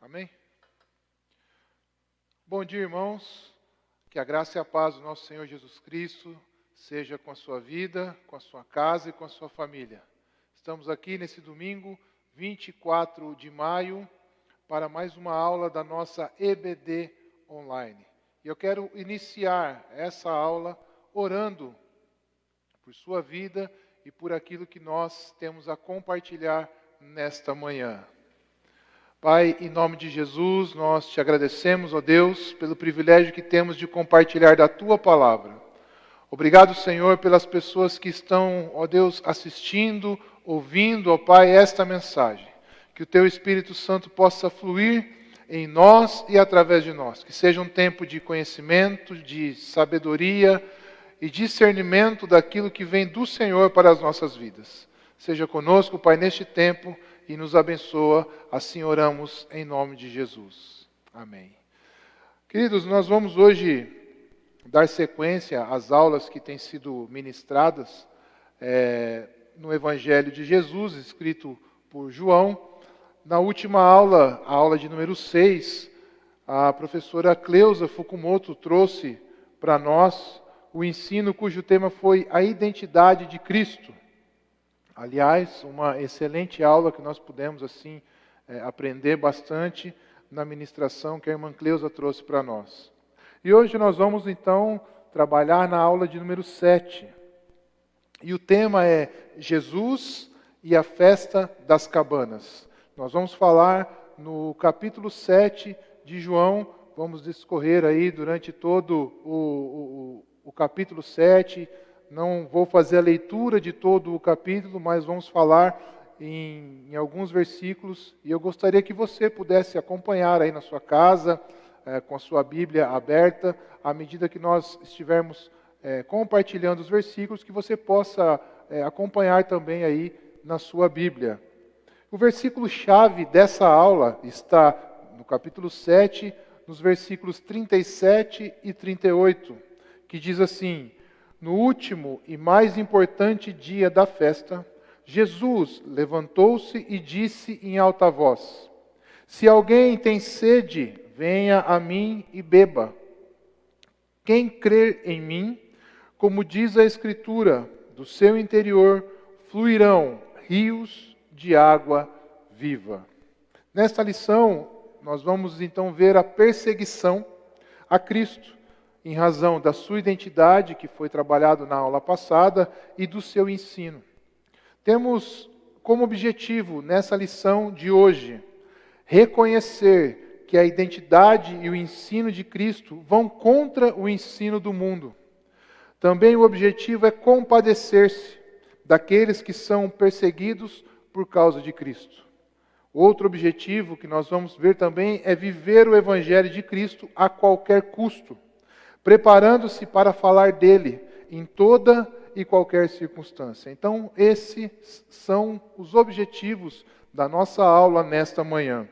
Amém? Bom dia, irmãos. Que a graça e a paz do nosso Senhor Jesus Cristo seja com a sua vida, com a sua casa e com a sua família. Estamos aqui nesse domingo, 24 de maio, para mais uma aula da nossa EBD online. E eu quero iniciar essa aula orando por sua vida e por aquilo que nós temos a compartilhar nesta manhã. Pai, em nome de Jesus, nós te agradecemos, ó Deus, pelo privilégio que temos de compartilhar da Tua palavra. Obrigado, Senhor, pelas pessoas que estão, ó Deus, assistindo, ouvindo, ó Pai, esta mensagem. Que o Teu Espírito Santo possa fluir em nós e através de nós. Que seja um tempo de conhecimento, de sabedoria e discernimento daquilo que vem do Senhor para as nossas vidas. Seja conosco, Pai, neste tempo e nos abençoa. Assim oramos em nome de Jesus. Amém. Queridos, nós vamos hoje dar sequência às aulas que têm sido ministradas no Evangelho de Jesus, escrito por João. Na última aula, a aula de número 6, a professora Cleusa Fukumoto trouxe para nós o ensino cujo tema foi a identidade de Cristo. Aliás, uma excelente aula que nós pudemos assim aprender bastante na ministração que a irmã Cleusa trouxe para nós. E hoje nós vamos então trabalhar na aula de número 7. E o tema é Jesus e a festa das cabanas. Nós vamos falar no capítulo 7 de João, vamos discorrer aí durante todo o capítulo 7. Não vou fazer a leitura de todo o capítulo, mas vamos falar em alguns versículos. E eu gostaria que você pudesse acompanhar aí na sua casa, com a sua Bíblia aberta, à medida que nós estivermos compartilhando os versículos, que você possa acompanhar também aí na sua Bíblia. O versículo-chave dessa aula está no capítulo 7, nos versículos 37 e 38, que diz assim: No último e mais importante dia da festa, Jesus levantou-se e disse em alta voz: Se alguém tem sede, venha a mim e beba. Quem crer em mim, como diz a Escritura, do seu interior fluirão rios de água viva. Nesta lição, nós vamos então ver a perseguição a Cristo, em razão da sua identidade, que foi trabalhado na aula passada, e do seu ensino. Temos como objetivo, nessa lição de hoje, reconhecer que a identidade e o ensino de Cristo vão contra o ensino do mundo. Também o objetivo é compadecer-se daqueles que são perseguidos por causa de Cristo. Outro objetivo que nós vamos ver também é viver o Evangelho de Cristo a qualquer custo, preparando-se para falar dele em toda e qualquer circunstância. Então, esses são os objetivos da nossa aula nesta manhã.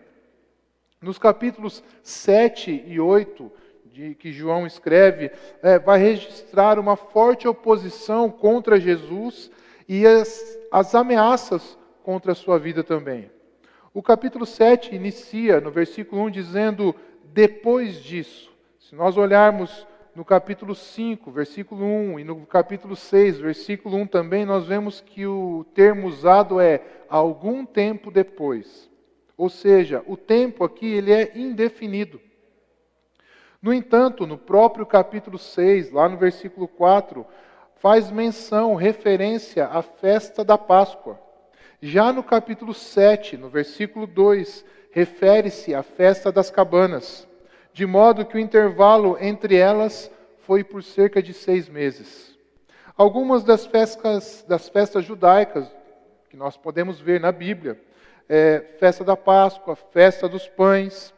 Nos capítulos 7 e 8, que João escreve, vai registrar uma forte oposição contra Jesus e as ameaças contra a sua vida também. O capítulo 7 inicia no versículo 1 dizendo, depois disso. Se nós olharmos no capítulo 5, versículo 1, e no capítulo 6, versículo 1 também, nós vemos que o termo usado é algum tempo depois. Ou seja, o tempo aqui ele é indefinido. No entanto, no próprio capítulo 6, lá no versículo 4, faz menção, referência à festa da Páscoa. Já no capítulo 7, no versículo 2, refere-se à festa das cabanas, de modo que o intervalo entre elas foi por cerca de 6 meses. Algumas das festas judaicas que nós podemos ver na Bíblia, festa da Páscoa, festa dos pães,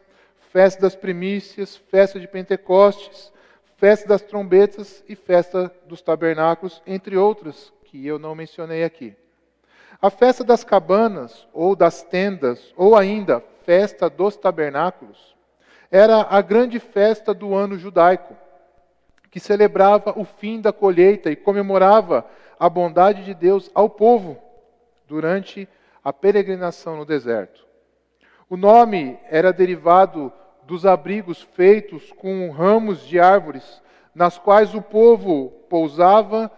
festa das primícias, festa de Pentecostes, festa das trombetas e festa dos tabernáculos, entre outras que eu não mencionei aqui. A festa das cabanas, ou das tendas, ou ainda festa dos tabernáculos, era a grande festa do ano judaico, que celebrava o fim da colheita e comemorava a bondade de Deus ao povo durante a peregrinação no deserto. O nome era derivado dos abrigos feitos com ramos de árvores, nas quais o povo pousava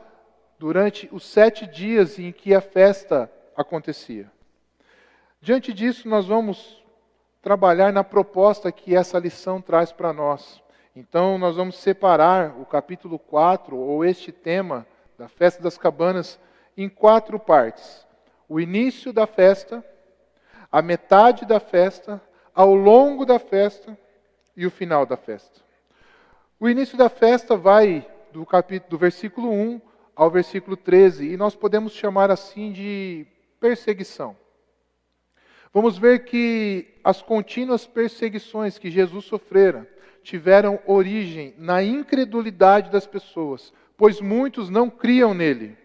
durante os 7 dias em que a festa acontecia. Diante disso, nós vamos trabalhar na proposta que essa lição traz para nós. Então, nós vamos separar o capítulo 4, ou este tema da Festa das Cabanas, em 4 partes. O início da festa, a metade da festa, ao longo da festa e o final da festa. O início da festa vai do versículo 1 ao versículo 13, e nós podemos chamar assim de perseguição. Vamos ver que as contínuas perseguições que Jesus sofrera tiveram origem na incredulidade das pessoas, pois muitos não criam nele,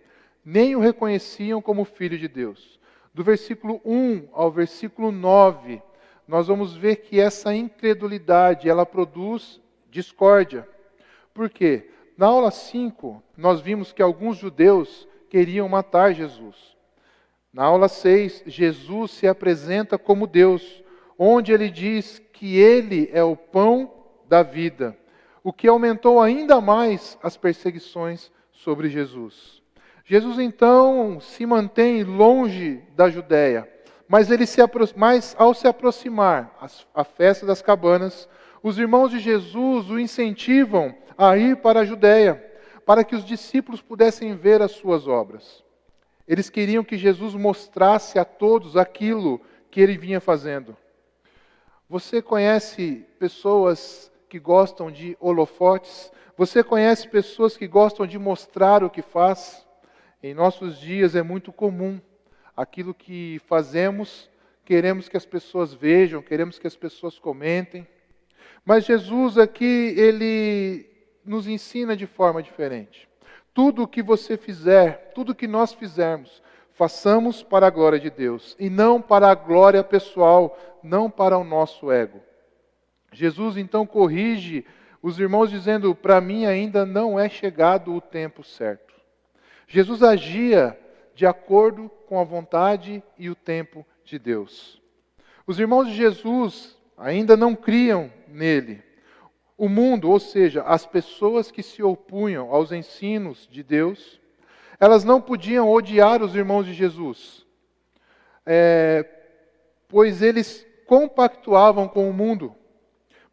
nem o reconheciam como Filho de Deus. Do versículo 1 ao versículo 9, nós vamos ver que essa incredulidade, ela produz discórdia. Por quê? Na aula 5, nós vimos que alguns judeus queriam matar Jesus. Na aula 6, Jesus se apresenta como Deus, onde ele diz que ele é o pão da vida, o que aumentou ainda mais as perseguições sobre Jesus. Jesus então se mantém longe da Judéia, mas ao se aproximar à festa das cabanas, os irmãos de Jesus o incentivam a ir para a Judéia, para que os discípulos pudessem ver as suas obras. Eles queriam que Jesus mostrasse a todos aquilo que ele vinha fazendo. Você conhece pessoas que gostam de holofotes? Você conhece pessoas que gostam de mostrar o que faz? Em nossos dias é muito comum. Aquilo que fazemos, queremos que as pessoas vejam, queremos que as pessoas comentem. Mas Jesus aqui, ele nos ensina de forma diferente. Tudo o que você fizer, tudo o que nós fizermos, façamos para a glória de Deus, e não para a glória pessoal, não para o nosso ego. Jesus então corrige os irmãos dizendo, para mim ainda não é chegado o tempo certo. Jesus agia de acordo com a vontade e o tempo de Deus. Os irmãos de Jesus ainda não criam nele. O mundo, ou seja, as pessoas que se opunham aos ensinos de Deus, elas não podiam odiar os irmãos de Jesus, pois eles compactuavam com o mundo.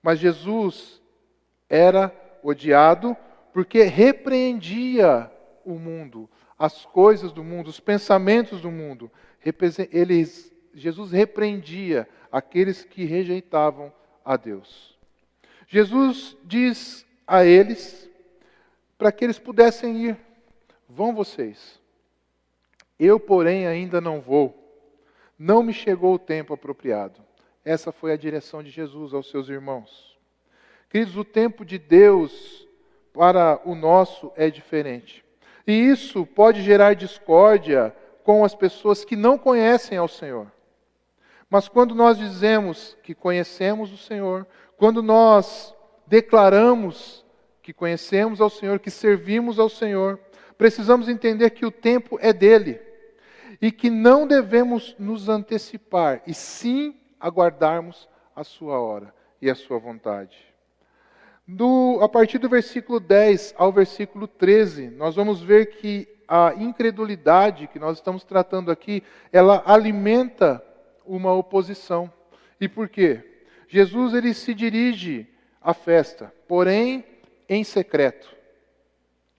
Mas Jesus era odiado porque repreendia o mundo, as coisas do mundo, os pensamentos do mundo. Jesus repreendia aqueles que rejeitavam a Deus. Jesus diz a eles, para que eles pudessem ir, vão vocês. Eu, porém, ainda não vou. Não me chegou o tempo apropriado. Essa foi a direção de Jesus aos seus irmãos. Queridos, o tempo de Deus para o nosso é diferente. E isso pode gerar discórdia com as pessoas que não conhecem ao Senhor. Mas quando nós dizemos que conhecemos o Senhor, quando nós declaramos que conhecemos ao Senhor, que servimos ao Senhor, precisamos entender que o tempo é dele e que não devemos nos antecipar, e sim aguardarmos a sua hora e a sua vontade. A partir do versículo 10 ao versículo 13, nós vamos ver que a incredulidade que nós estamos tratando aqui, ela alimenta uma oposição. E por quê? Jesus ele se dirige à festa, porém em secreto.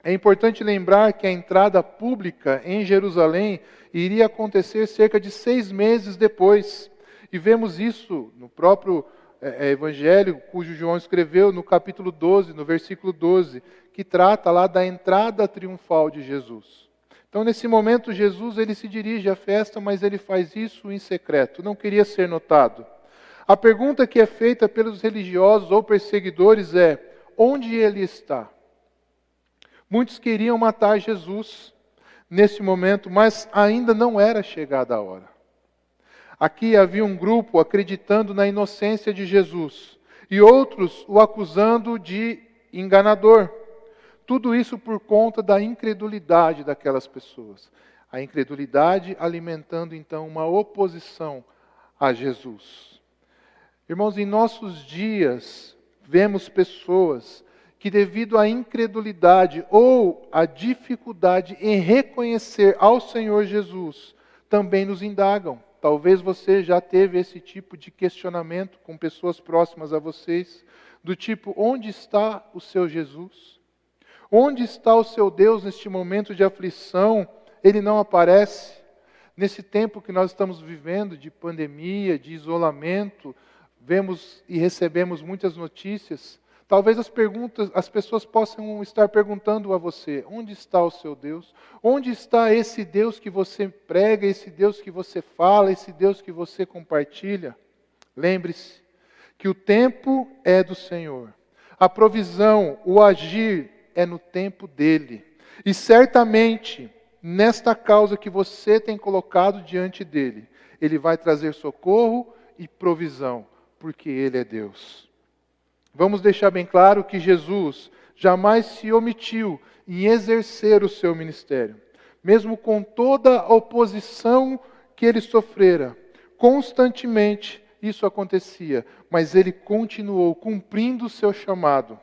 É importante lembrar que a entrada pública em Jerusalém iria acontecer cerca de 6 meses depois. E vemos isso no próprio Evangelho, cujo João escreveu no capítulo 12, no versículo 12, que trata lá da entrada triunfal de Jesus. Então, nesse momento, Jesus ele se dirige à festa, mas ele faz isso em secreto, não queria ser notado. A pergunta que é feita pelos religiosos ou perseguidores é, onde ele está? Muitos queriam matar Jesus nesse momento, mas ainda não era chegada a hora. Aqui havia um grupo acreditando na inocência de Jesus e outros o acusando de enganador. Tudo isso por conta da incredulidade daquelas pessoas. A incredulidade alimentando então uma oposição a Jesus. Irmãos, em nossos dias, vemos pessoas que, devido à incredulidade ou à dificuldade em reconhecer ao Senhor Jesus, também nos indagam. Talvez você já teve esse tipo de questionamento com pessoas próximas a vocês, do tipo: onde está o seu Jesus? Onde está o seu Deus neste momento de aflição? Ele não aparece. Nesse tempo que nós estamos vivendo de pandemia, de isolamento, vemos e recebemos muitas notícias. Talvez as pessoas possam estar perguntando a você: onde está o seu Deus? Onde está esse Deus que você prega, esse Deus que você fala, esse Deus que você compartilha? Lembre-se que o tempo é do Senhor. A provisão, o agir é no tempo dele. E certamente, nesta causa que você tem colocado diante dele, ele vai trazer socorro e provisão, porque ele é Deus. Vamos deixar bem claro que Jesus jamais se omitiu em exercer o seu ministério. Mesmo com toda a oposição que ele sofrera, constantemente isso acontecia, mas ele continuou cumprindo o seu chamado.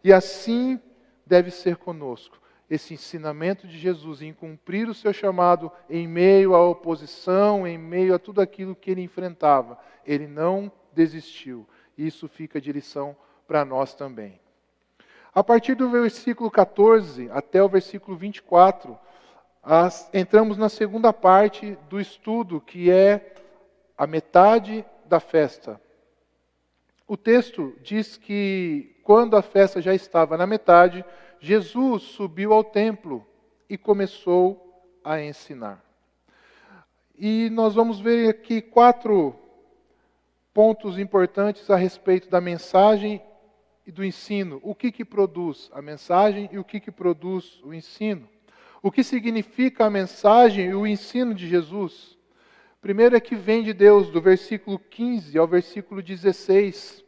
E assim deve ser conosco. Esse ensinamento de Jesus em cumprir o seu chamado em meio à oposição, em meio a tudo aquilo que ele enfrentava. Ele não desistiu. Isso fica de lição para nós também. A partir do versículo 14 até o versículo 24, entramos na segunda parte do estudo, que é a metade da festa. O texto diz que quando a festa já estava na metade, Jesus subiu ao templo e começou a ensinar. E nós vamos ver aqui 4 pontos importantes a respeito da mensagem e do ensino. O que produz a mensagem e o que produz o ensino? O que significa a mensagem e o ensino de Jesus? Primeiro é que vem de Deus, do versículo 15 ao versículo 16.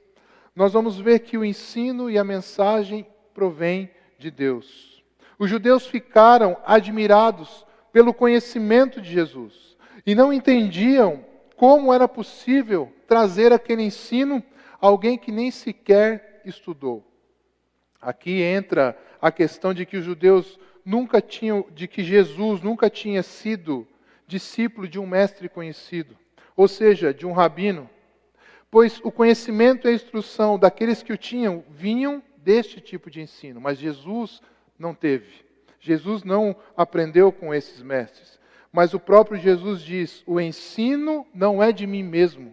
Nós vamos ver que o ensino e a mensagem provém de Deus. Os judeus ficaram admirados pelo conhecimento de Jesus e não entendiam como era possível trazer aquele ensino a alguém que nem sequer estudou. Aqui entra a questão de que os judeus de que Jesus nunca tinha sido discípulo de um mestre conhecido, ou seja, de um rabino, pois o conhecimento e a instrução daqueles que o tinham vinham deste tipo de ensino, mas Jesus não teve. Jesus não aprendeu com esses mestres. Mas o próprio Jesus diz: o ensino não é de mim mesmo,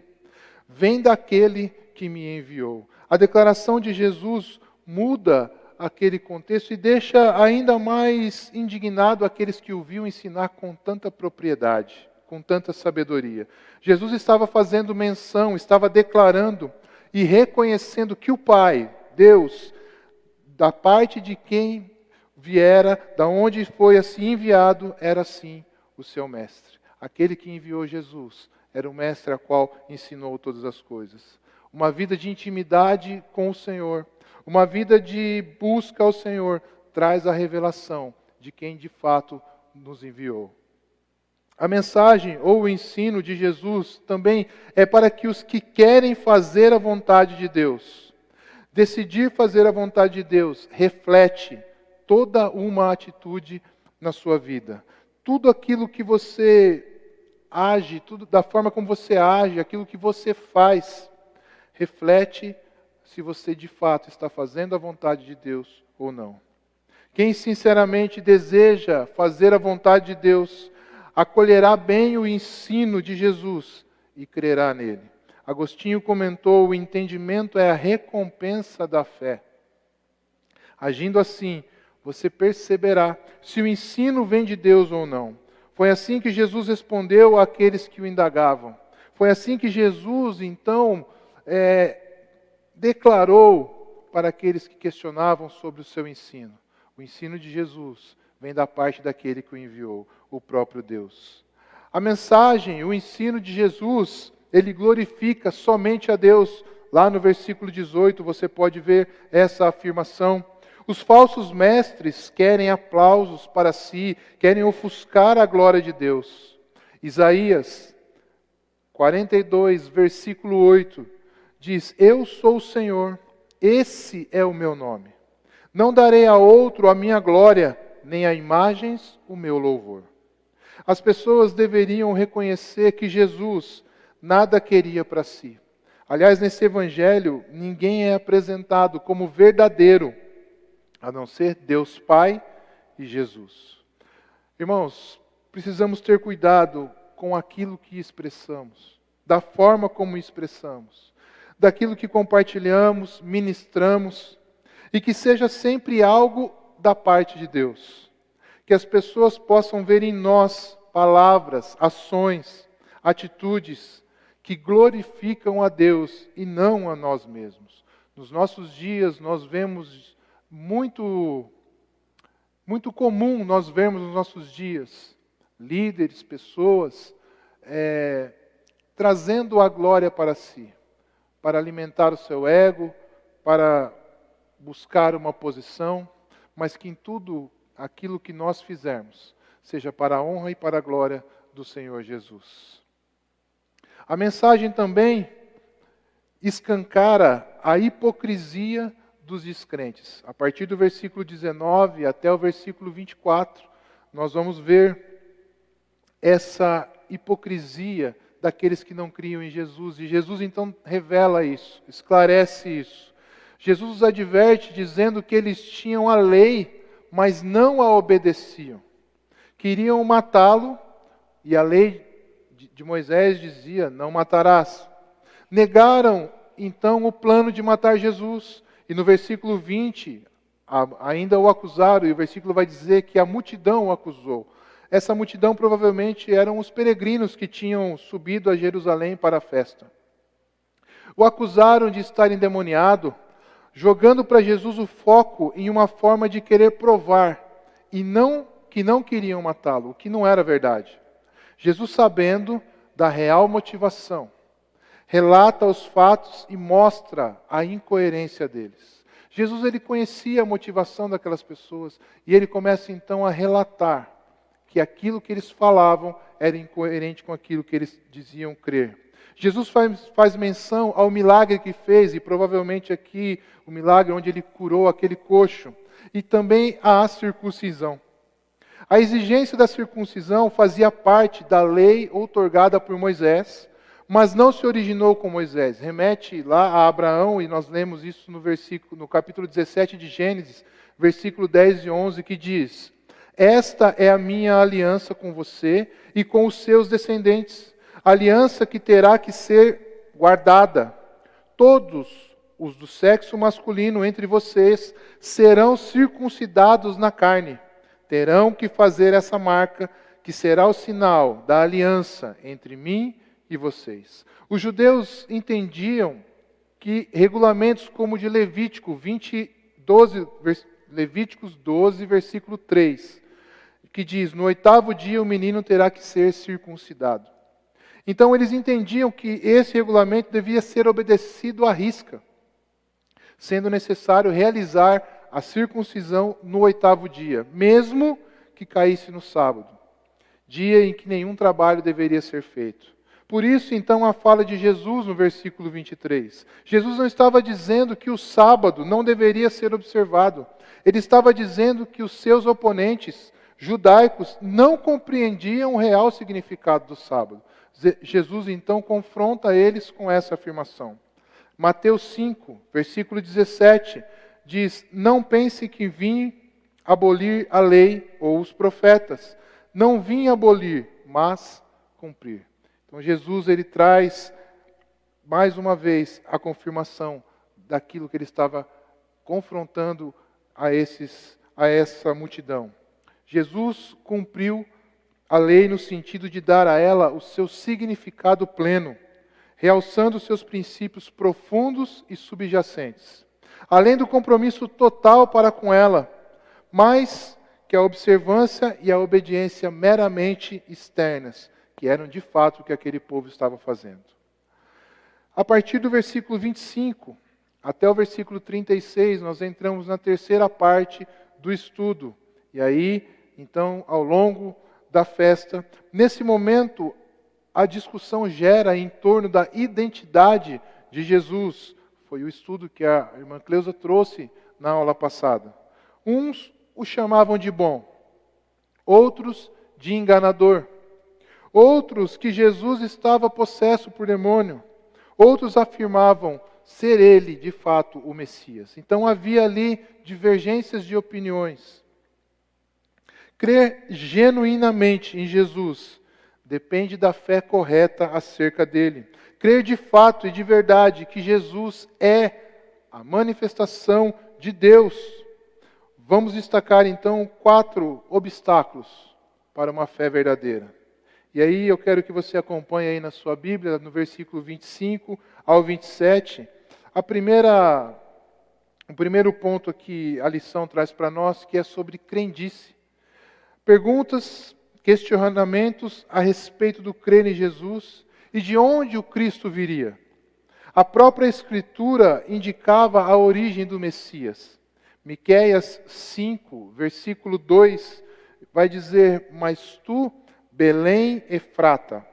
vem daquele que me enviou. A declaração de Jesus muda aquele contexto e deixa ainda mais indignado aqueles que o viam ensinar com tanta propriedade, com tanta sabedoria. Jesus estava fazendo menção, estava declarando e reconhecendo que o Pai, Deus, da parte de quem viera, da onde foi assim enviado, era assim o seu mestre. Aquele que enviou Jesus era o mestre a qual ensinou todas as coisas. Uma vida de intimidade com o Senhor, uma vida de busca ao Senhor, traz a revelação de quem de fato nos enviou. A mensagem ou o ensino de Jesus também é para que os que querem fazer a vontade de Deus, decidir fazer a vontade de Deus, reflete toda uma atitude na sua vida. Tudo aquilo que você age, tudo da forma como você age, aquilo que você faz, reflete se você de fato está fazendo a vontade de Deus ou não. Quem sinceramente deseja fazer a vontade de Deus, acolherá bem o ensino de Jesus e crerá nele. Agostinho comentou: o entendimento é a recompensa da fé. Agindo assim, você perceberá se o ensino vem de Deus ou não. Foi assim que Jesus respondeu àqueles que o indagavam. Foi assim que Jesus, então, declarou para aqueles que questionavam sobre o seu ensino. O ensino de Jesus vem da parte daquele que o enviou, o próprio Deus. A mensagem, o ensino de Jesus, ele glorifica somente a Deus. Lá no versículo 18 você pode ver essa afirmação. Os falsos mestres querem aplausos para si, querem ofuscar a glória de Deus. Isaías 42, versículo 8, diz: eu sou o Senhor, esse é o meu nome. Não darei a outro a minha glória, nem a imagens o meu louvor. As pessoas deveriam reconhecer que Jesus nada queria para si. Aliás, nesse evangelho, ninguém é apresentado como verdadeiro, a não ser Deus Pai e Jesus. Irmãos, precisamos ter cuidado com aquilo que expressamos, da forma como expressamos, daquilo que compartilhamos, ministramos, e que seja sempre algo da parte de Deus. Que as pessoas possam ver em nós palavras, ações, atitudes que glorificam a Deus e não a nós mesmos. Nos nossos dias nós vemos muito comum nós vermos nos nossos dias líderes, pessoas trazendo a glória para si, para alimentar o seu ego, para buscar uma posição, mas que em tudo aquilo que nós fizermos seja para a honra e para a glória do Senhor Jesus. A mensagem também escancara a hipocrisia dos descrentes. A partir do versículo 19 até o versículo 24, nós vamos ver essa hipocrisia daqueles que não criam em Jesus. E Jesus então revela isso, esclarece isso. Jesus os adverte dizendo que eles tinham a lei, mas não a obedeciam. Queriam matá-lo, e a lei de Moisés dizia: não matarás. Negaram então o plano de matar Jesus. E no versículo 20, ainda o acusaram, e o versículo vai dizer que a multidão o acusou. Essa multidão provavelmente eram os peregrinos que tinham subido a Jerusalém para a festa. O acusaram de estar endemoniado, jogando para Jesus o foco em uma forma de querer provar, e que não queriam matá-lo, o que não era verdade. Jesus, sabendo da real motivação, relata os fatos e mostra a incoerência deles. Jesus, ele conhecia a motivação daquelas pessoas, e ele começa então a relatar que aquilo que eles falavam era incoerente com aquilo que eles diziam crer. Jesus faz menção ao milagre que fez, e provavelmente aqui o milagre onde ele curou aquele coxo, e também à circuncisão. A exigência da circuncisão fazia parte da lei outorgada por Moisés, mas não se originou com Moisés. Remete lá a Abraão, e nós lemos isso no capítulo 17 de Gênesis, versículo 10 e 11, que diz: esta é a minha aliança com você e com os seus descendentes, aliança que terá que ser guardada. Todos os do sexo masculino entre vocês serão circuncidados na carne. Terão que fazer essa marca, que será o sinal da aliança entre mim e vocês. Os judeus entendiam que regulamentos como o de Levíticos 12, versículo 3, que diz: no 8º dia o menino terá que ser circuncidado. Então eles entendiam que esse regulamento devia ser obedecido à risca, sendo necessário realizar a circuncisão no 8º dia, mesmo que caísse no sábado, dia em que nenhum trabalho deveria ser feito. Por isso, então, a fala de Jesus no versículo 23. Jesus não estava dizendo que o sábado não deveria ser observado. Ele estava dizendo que os seus oponentes judaicos não compreendiam o real significado do sábado. Jesus, então, confronta eles com essa afirmação. Mateus 5, versículo 17, diz: não pense que vim abolir a lei ou os profetas. Não vim abolir, mas cumprir. Então Jesus, ele traz mais uma vez a confirmação daquilo que ele estava confrontando a essa multidão. Jesus cumpriu a lei no sentido de dar a ela o seu significado pleno, realçando seus princípios profundos e subjacentes, além do compromisso total para com ela, mais que a observância e a obediência meramente externas, que eram de fato o que aquele povo estava fazendo. A partir do versículo 25 até o versículo 36, nós entramos na terceira parte do estudo. E aí, então, ao longo da festa, nesse momento, a discussão gera em torno da identidade de Jesus. Foi o estudo que a irmã Cleusa trouxe na aula passada. Uns o chamavam de bom, outros de enganador. Outros que Jesus estava possesso por demônio. Outros afirmavam ser ele, de fato, o Messias. Então havia ali divergências de opiniões. Crer genuinamente em Jesus depende da fé correta acerca dele. Crer de fato e de verdade que Jesus é a manifestação de Deus. Vamos destacar então 4 obstáculos para uma fé verdadeira. E aí eu quero que você acompanhe aí na sua Bíblia, no versículo 25 ao 27. O primeiro ponto que a lição traz para nós, que é sobre crendice. Perguntas, questionamentos a respeito do crer em Jesus e de onde o Cristo viria. A própria Escritura indicava a origem do Messias. Miqueias 5, versículo 2, vai dizer: mas tu, Belém Efrata,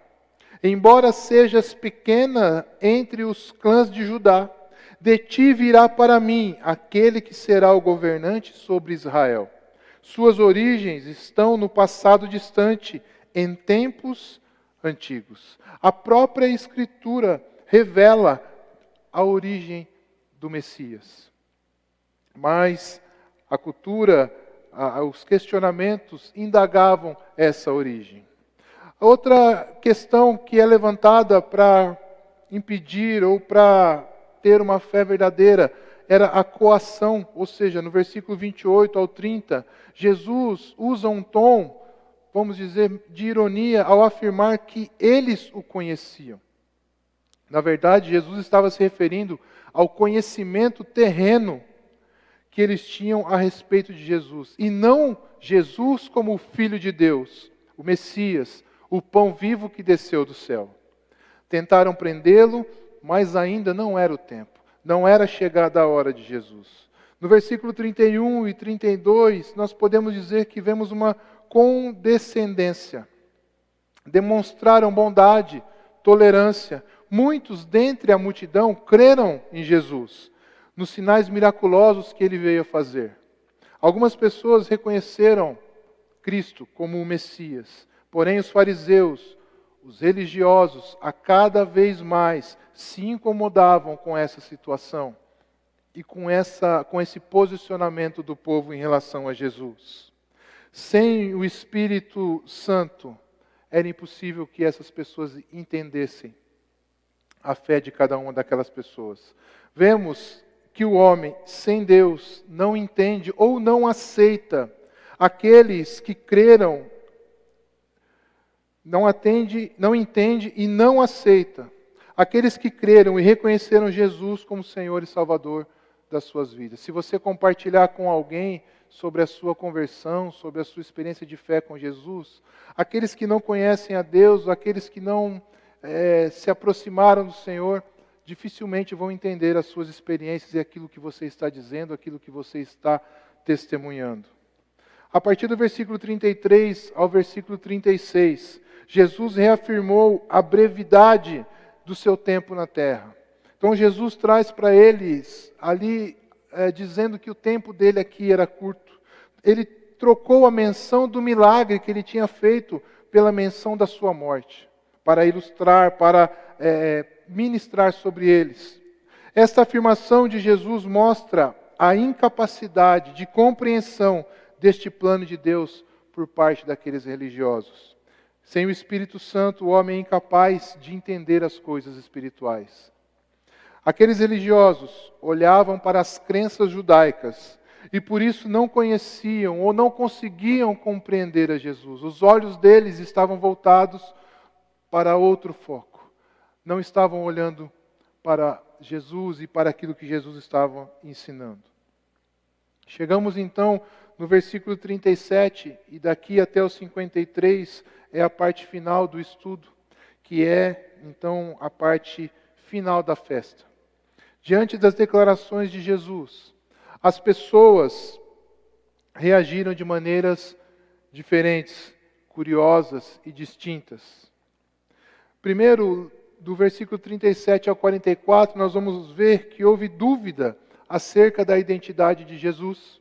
embora sejas pequena entre os clãs de Judá, de ti virá para mim aquele que será o governante sobre Israel. Suas origens estão no passado distante, em tempos antigos. A própria Escritura revela a origem do Messias. Mas a cultura, os questionamentos indagavam essa origem. Outra questão que é levantada para impedir ou para ter uma fé verdadeira era a coação, ou seja, no versículo 28 ao 30, Jesus usa um tom, vamos dizer, de ironia ao afirmar que eles o conheciam. Na verdade, Jesus estava se referindo ao conhecimento terreno que eles tinham a respeito de Jesus, e não Jesus como o Filho de Deus, o Messias, o pão vivo que desceu do céu. Tentaram prendê-lo, mas ainda não era o tempo. Não era chegada a hora de Jesus. No versículo 31 e 32, nós podemos dizer que vemos uma condescendência. Demonstraram bondade, tolerância. Muitos dentre a multidão creram em Jesus, nos sinais miraculosos que ele veio a fazer. Algumas pessoas reconheceram Cristo como o Messias. Porém, os fariseus, os religiosos, a cada vez mais se incomodavam com essa situação e com esse posicionamento do povo em relação a Jesus. Sem o Espírito Santo, era impossível que essas pessoas entendessem a fé de cada uma daquelas pessoas. Vemos que o homem sem Deus não entende ou não aceita aqueles que creram. Não entende e não aceita aqueles que creram e reconheceram Jesus como Senhor e Salvador das suas vidas. Se você compartilhar com alguém sobre a sua conversão, sobre a sua experiência de fé com Jesus, aqueles que não conhecem a Deus, aqueles que não se aproximaram do Senhor, dificilmente vão entender as suas experiências e aquilo que você está dizendo, aquilo que você está testemunhando. A partir do versículo 33 ao versículo 36, Jesus reafirmou a brevidade do seu tempo na terra. Então Jesus traz para eles ali, dizendo que o tempo dele aqui era curto. Ele trocou a menção do milagre que ele tinha feito pela menção da sua morte, para ilustrar, para ministrar sobre eles. Esta afirmação de Jesus mostra a incapacidade de compreensão deste plano de Deus por parte daqueles religiosos. Sem o Espírito Santo, o homem é incapaz de entender as coisas espirituais. Aqueles religiosos olhavam para as crenças judaicas e por isso não conheciam ou não conseguiam compreender a Jesus. Os olhos deles estavam voltados para outro foco. Não estavam olhando para Jesus e para aquilo que Jesus estava ensinando. Chegamos então no versículo 37 e daqui até o 53 é a parte final do estudo, que é então a parte final da festa. Diante das declarações de Jesus, as pessoas reagiram de maneiras diferentes, curiosas e distintas. Primeiro, do versículo 37 ao 44, nós vamos ver que houve dúvida acerca da identidade de Jesus.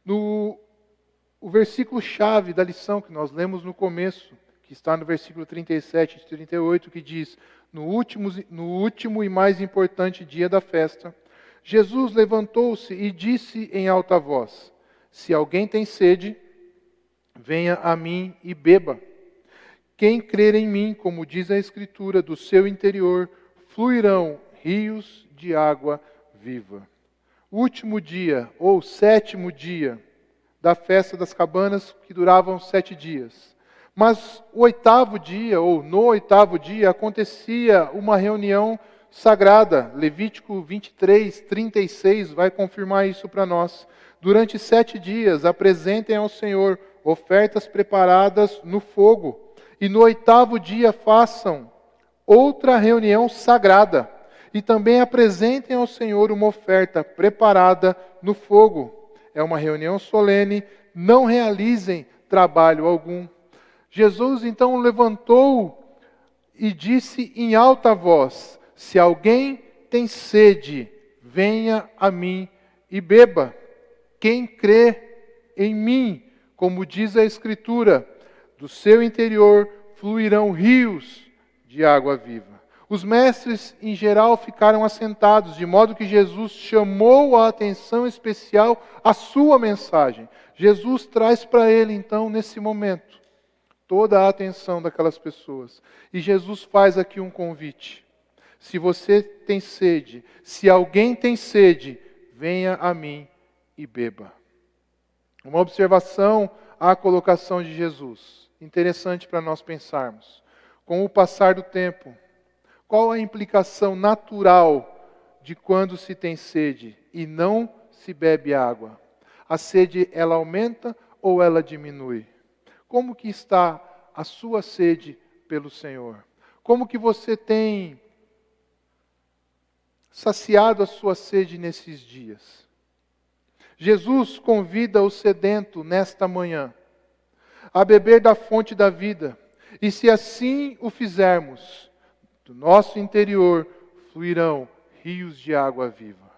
O versículo-chave da lição que nós lemos no começo, que está no versículo 37 e 38, que diz: no último e mais importante dia da festa, Jesus levantou-se e disse em alta voz: se alguém tem sede, venha a mim e beba. Quem crer em mim, como diz a Escritura, do seu interior fluirão rios de água viva. O último dia, ou sétimo dia, da festa das cabanas, que duravam 7 dias. Mas o 8º dia, ou no 8º dia, acontecia uma reunião sagrada. Levítico 23, 36 vai confirmar isso para nós. Durante 7 dias, apresentem ao Senhor ofertas preparadas no fogo. E no 8º dia façam outra reunião sagrada. E também apresentem ao Senhor uma oferta preparada no fogo. É uma reunião solene, não realizem trabalho algum. Jesus então levantou e disse em alta voz: se alguém tem sede, venha a mim e beba. Quem crê em mim, como diz a Escritura, do seu interior fluirão rios de água viva. Os mestres, em geral, ficaram assentados, de modo que Jesus chamou a atenção especial à sua mensagem. Jesus traz para ele, então, nesse momento, toda a atenção daquelas pessoas. E Jesus faz aqui um convite. Se você tem sede, se alguém tem sede, venha a mim e beba. Uma observação à colocação de Jesus. Interessante para nós pensarmos. Com o passar do tempo, qual a implicação natural de quando se tem sede e não se bebe água? A sede, ela aumenta ou ela diminui? Como que está a sua sede pelo Senhor? Como que você tem saciado a sua sede nesses dias? Jesus convida o sedento nesta manhã a beber da fonte da vida. E se assim o fizermos, do nosso interior fluirão rios de água viva.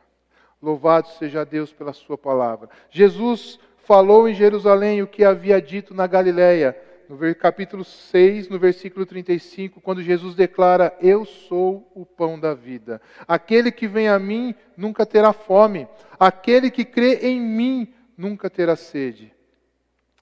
Louvado seja Deus pela sua palavra. Jesus falou em Jerusalém o que havia dito na Galileia, no capítulo 6, no versículo 35, quando Jesus declara: eu sou o pão da vida. Aquele que vem a mim nunca terá fome. Aquele que crê em mim nunca terá sede.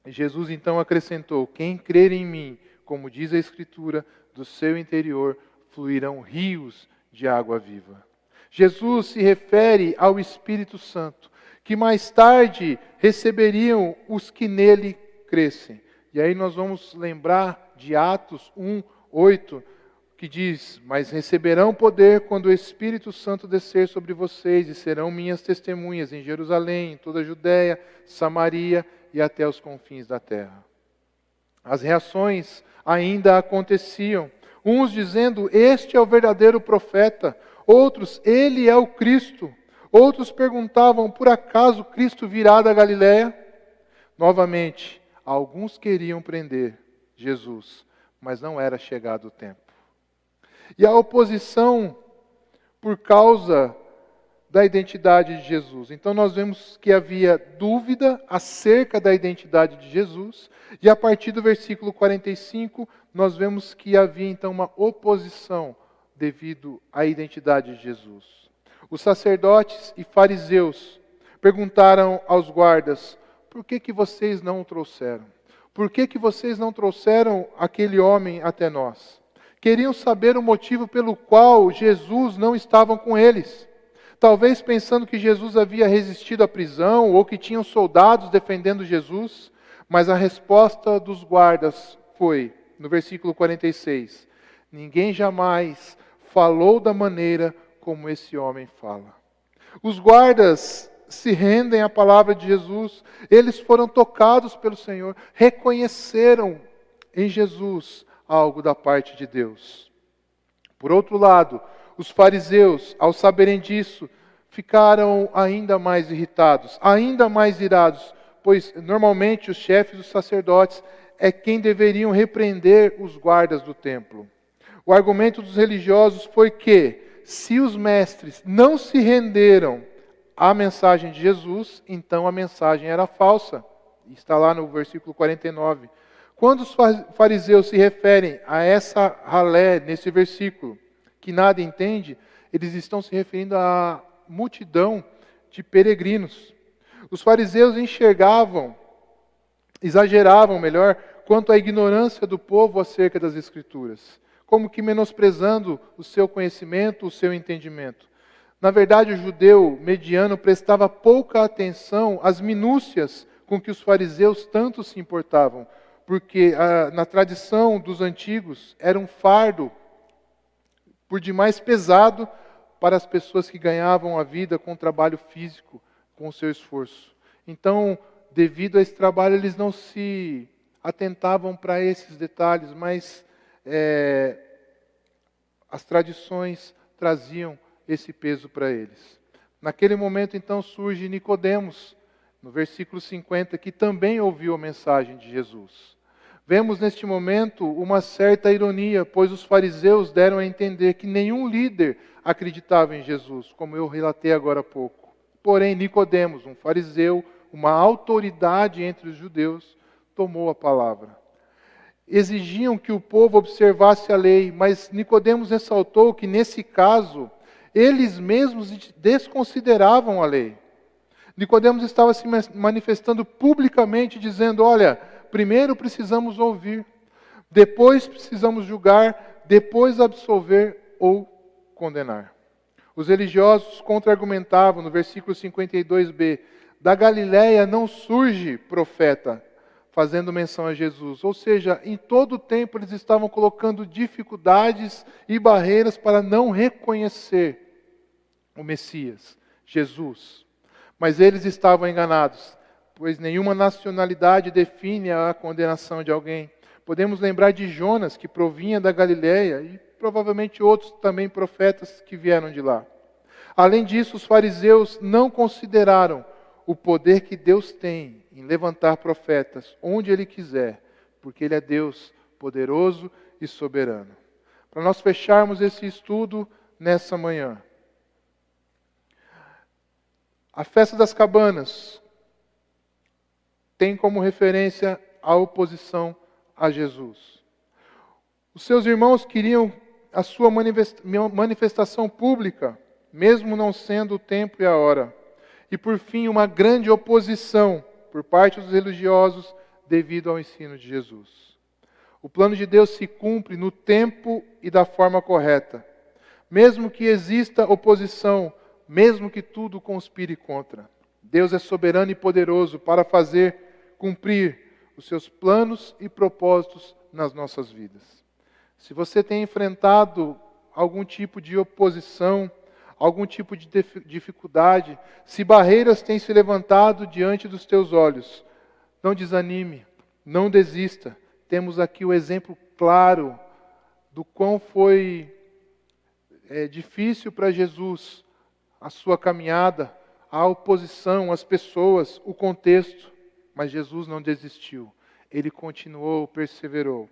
Jesus então acrescentou: quem crer em mim, como diz a Escritura, do seu interior fluirão rios de água viva. Jesus se refere ao Espírito Santo, que mais tarde receberiam os que nele crescem. E aí nós vamos lembrar de Atos 1, 8, que diz: mas receberão poder quando o Espírito Santo descer sobre vocês e serão minhas testemunhas em Jerusalém, em toda a Judéia, Samaria e até os confins da terra. As reações ainda aconteciam. Uns dizendo: este é o verdadeiro profeta. Outros: ele é o Cristo. Outros perguntavam: por acaso Cristo virá da Galiléia? Novamente, alguns queriam prender Jesus, mas não era chegado o tempo. E a oposição por causa da identidade de Jesus. Então nós vemos que havia dúvida acerca da identidade de Jesus, e a partir do versículo 45, nós vemos que havia então uma oposição devido à identidade de Jesus. Os sacerdotes e fariseus perguntaram aos guardas: por que vocês não o trouxeram? Por que vocês não trouxeram aquele homem até nós? Queriam saber o motivo pelo qual Jesus não estava com eles. Talvez pensando que Jesus havia resistido à prisão ou que tinham soldados defendendo Jesus. Mas a resposta dos guardas foi, no versículo 46, ninguém jamais falou da maneira como esse homem fala. Os guardas se rendem à palavra de Jesus. Eles foram tocados pelo Senhor, reconheceram em Jesus algo da parte de Deus. Por outro lado, os fariseus, ao saberem disso, ficaram ainda mais irritados, ainda mais irados, pois normalmente os chefes dos sacerdotes é quem deveriam repreender os guardas do templo. O argumento dos religiosos foi que, se os mestres não se renderam à mensagem de Jesus, então a mensagem era falsa. Está lá no versículo 49. Quando os fariseus se referem a essa ralé, nesse versículo, que nada entende, eles estão se referindo à multidão de peregrinos. Os fariseus exageravam melhor, quanto à ignorância do povo acerca das Escrituras, como que menosprezando o seu conhecimento, o seu entendimento. Na verdade, o judeu mediano prestava pouca atenção às minúcias com que os fariseus tanto se importavam, porque na tradição dos antigos era um fardo por demais pesado para as pessoas que ganhavam a vida com trabalho físico, com o seu esforço. Então, devido a esse trabalho, eles não se atentavam para esses detalhes, mas as tradições traziam esse peso para eles. Naquele momento, então, surge Nicodemos, no versículo 50, que também ouviu a mensagem de Jesus. Vemos neste momento uma certa ironia, pois os fariseus deram a entender que nenhum líder acreditava em Jesus, como eu relatei agora há pouco. Porém, Nicodemos, um fariseu, uma autoridade entre os judeus, tomou a palavra. Exigiam que o povo observasse a lei, mas Nicodemos ressaltou que, nesse caso, eles mesmos desconsideravam a lei. Nicodemos estava se manifestando publicamente, dizendo: olha, primeiro precisamos ouvir, depois precisamos julgar, depois absolver ou condenar. Os religiosos contra-argumentavam no versículo 52b, da Galiléia não surge profeta, fazendo menção a Jesus. Ou seja, em todo o tempo eles estavam colocando dificuldades e barreiras para não reconhecer o Messias, Jesus. Mas eles estavam enganados, pois nenhuma nacionalidade define a condenação de alguém. Podemos lembrar de Jonas, que provinha da Galiléia, e provavelmente outros também profetas que vieram de lá. Além disso, os fariseus não consideraram o poder que Deus tem em levantar profetas onde Ele quiser, porque Ele é Deus poderoso e soberano. Para nós fecharmos esse estudo nessa manhã, a festa das cabanas tem como referência a oposição a Jesus. Os seus irmãos queriam a sua manifestação pública, mesmo não sendo o tempo e a hora. E por fim, uma grande oposição por parte dos religiosos devido ao ensino de Jesus. O plano de Deus se cumpre no tempo e da forma correta. Mesmo que exista oposição, mesmo que tudo conspire contra. Deus é soberano e poderoso para fazer cumprir os seus planos e propósitos nas nossas vidas. Se você tem enfrentado algum tipo de oposição, algum tipo de dificuldade, se barreiras têm se levantado diante dos teus olhos, não desanime, não desista. Temos aqui o exemplo claro do quão foi difícil para Jesus a sua caminhada, a oposição, as pessoas, o contexto, mas Jesus não desistiu. Ele continuou, perseverou.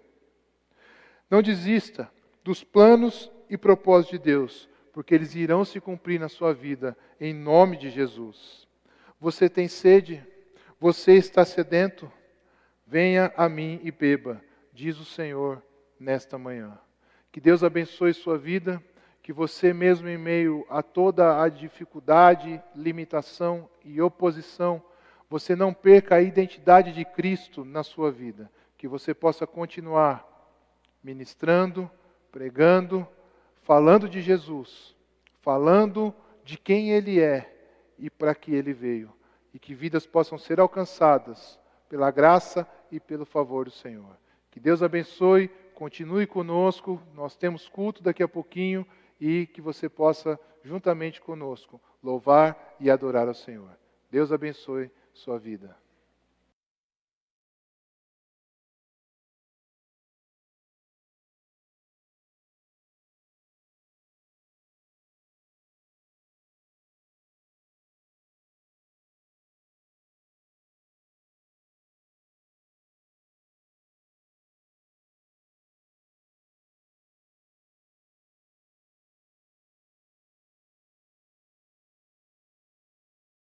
Não desista dos planos e propósitos de Deus, porque eles irão se cumprir na sua vida, em nome de Jesus. Você tem sede? Você está sedento? Venha a mim e beba, diz o Senhor nesta manhã. Que Deus abençoe sua vida, que você mesmo em meio a toda a dificuldade, limitação e oposição, você não perca a identidade de Cristo na sua vida. Que você possa continuar ministrando, pregando, falando de Jesus, falando de quem Ele é e para que Ele veio. E que vidas possam ser alcançadas pela graça e pelo favor do Senhor. Que Deus abençoe, continue conosco, nós temos culto daqui a pouquinho e que você possa, juntamente conosco, louvar e adorar ao Senhor. Deus abençoe sua vida.